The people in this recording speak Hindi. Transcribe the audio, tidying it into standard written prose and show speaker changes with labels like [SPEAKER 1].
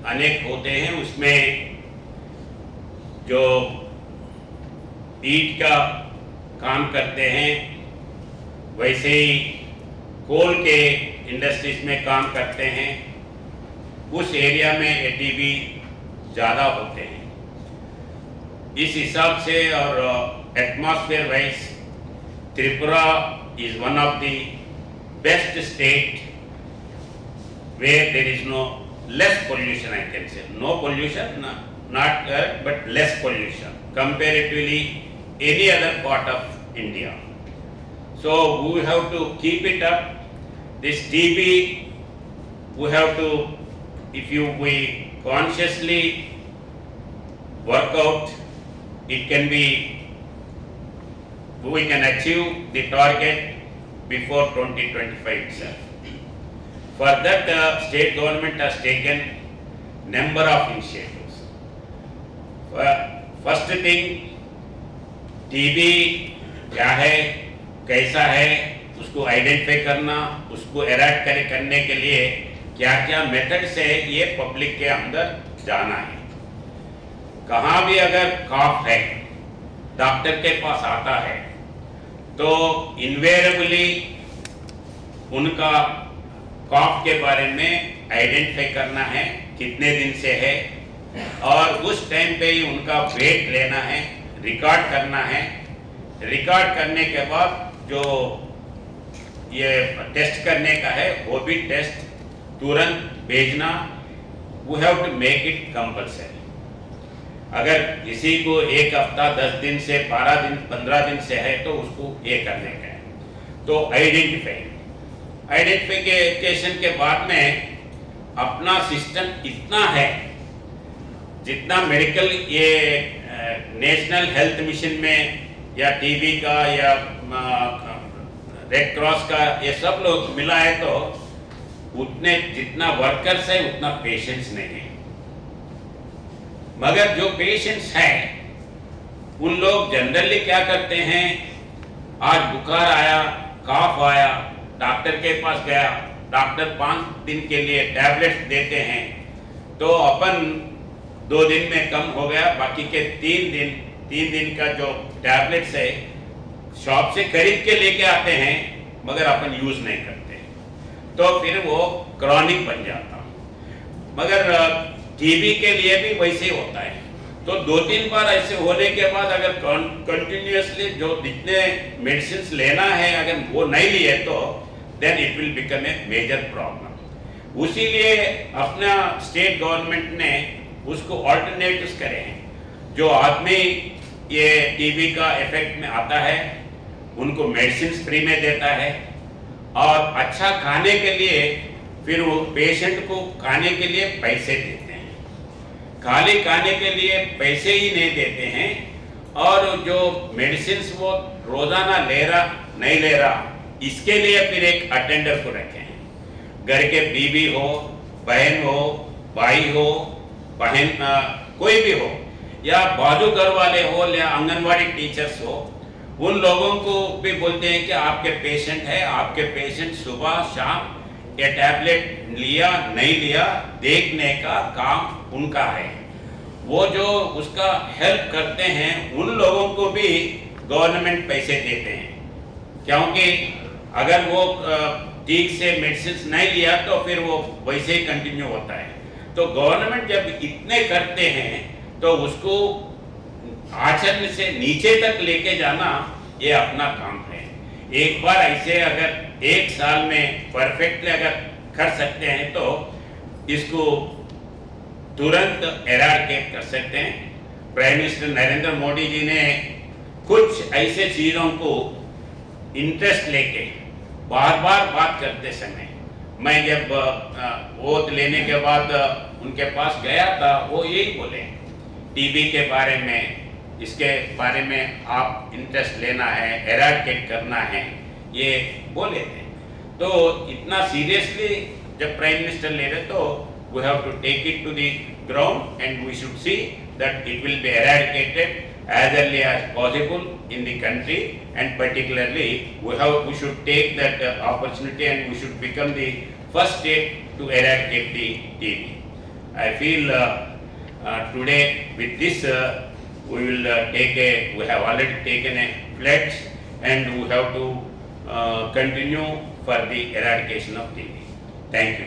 [SPEAKER 1] अनेक होते हैं, उसमें जो ईंट का काम करते हैं, वैसे ही कोल के इंडस्ट्रीज में काम करते हैं, उस एरिया में टीबी ज़्यादा होते हैं। इस हिसाब से और atmosphere wise Tripura is one of the best state where there is no less pollution, I can say. No pollution, not correct, but less pollution comparatively any other part of India. So we have to keep it up. This TB, we have to, if we consciously work out, it can be, we can achieve the target before 2025 itself. For that, the state government has taken number of initiatives. First thing, TB क्या है, कैसा है, उसको आइडेंटिफाई करना, उसको एराड करने के लिए क्या क्या मेथड से ये पब्लिक के अंदर जाना है। कहाँ भी अगर कॉफ है, डॉक्टर के पास आता है, तो इन्वेरेबली उनका कॉफ के बारे में आइडेंटिफाई करना है, कितने दिन से है, और उस टाइम पे ही उनका वेट लेना है, रिकॉर्ड करना है। रिकॉर्ड करने के बाद जो ये टेस्ट करने का है, वो भी टेस्ट तुरंत भेजना। We have to make it compulsory. अगर किसी को एक हफ्ता 10 दिन से 12 दिन 15 दिन से है, तो उसको ये करने का है। तो आइडेंटिफिकेशन के बाद में अपना सिस्टम इतना है, जितना मेडिकल ये नेशनल हेल्थ मिशन में या टीबी का या रेड क्रॉस का ये सब लोग मिला है, तो उतने जितना वर्कर्स है उतना पेशेंट्स नहीं है। मगर जो पेशेंट्स हैं, उन लोग जनरली क्या करते हैं, आज बुखार आया, काफ आया, डॉक्टर के पास गया, डॉक्टर 5 दिन के लिए टैबलेट्स देते हैं, तो अपन 2 दिन में कम हो गया, बाकी के 3 दिन का जो टैबलेट्स है शॉप से खरीद के लेके आते हैं, मगर अपन यूज नहीं करते, तो फिर वो क्रॉनिक बन जाता। मगर टीबी के लिए भी वैसे ही होता है। तो 2-3 बार ऐसे होने के बाद अगर कंटिन्यूअसली जो जितने मेडिसिन लेना है अगर वो नहीं लिए, तो then it will become a major problem. उसीलिए अपना स्टेट गवर्नमेंट ने उसको ऑल्टरनेटिव्स करे हैं। जो आदमी ये टीबी का इफेक्ट में आता है, उनको मेडिसिन फ्री में देता है, और अच्छा खाने के लिए फिर वो पेशेंट को खाने के लिए पैसे देते हैं। खाली खाने के लिए पैसे ही नहीं देते हैं, और जो मेडिसिन वो रोजाना नहीं ले रहा, इसके लिए फिर एक अटेंडर को रखे हैं। घर के बीवी हो, बहन हो, भाई हो, बहन कोई भी हो, या बाजू घर वाले हो, या आंगनवाड़ी टीचर्स हो, उन लोगों को भी बोलते हैं कि आपके पेशेंट है, आपके पेशेंट सुबह शाम ये टैबलेट लिया नहीं लिया, देखने का काम उनका है। वो जो उसका हेल्प करते हैं, उन लोगों को भी गवर्नमेंट पैसे देते हैं, क्योंकि अगर वो ठीक से मेडिसिन नहीं लिया तो फिर वो वैसे ही कंटिन्यू होता है। तो गवर्नमेंट जब इतने करते हैं, तो उसको आचरण से नीचे तक लेके जाना ये अपना काम है। एक बार ऐसे अगर 1 साल में परफेक्टली अगर कर सकते हैं, तो इसको तुरंत एराडिकेट कर सकते हैं। प्राइम मिनिस्टर नरेंद्र मोदी जी ने कुछ ऐसे चीज़ों को इंटरेस्ट लेके बार बात करते समय, मैं जब वोट लेने के बाद उनके पास गया था, वो यही बोले टीबी के बारे में, इसके बारे में आप इंटरेस्ट लेना है, एराडिकेट करना है, ये बोले थे। तो इतना सीरियसली जब प्राइम मिनिस्टर ले रहे, तो we have to take it to the ground and we should see that it will be eradicated as early as possible in the country, and particularly we should take that opportunity and we should become the first state to eradicate the TB. I feel today with this we will we have already taken a pledge and we have to continue for the eradication of TB. Thank you.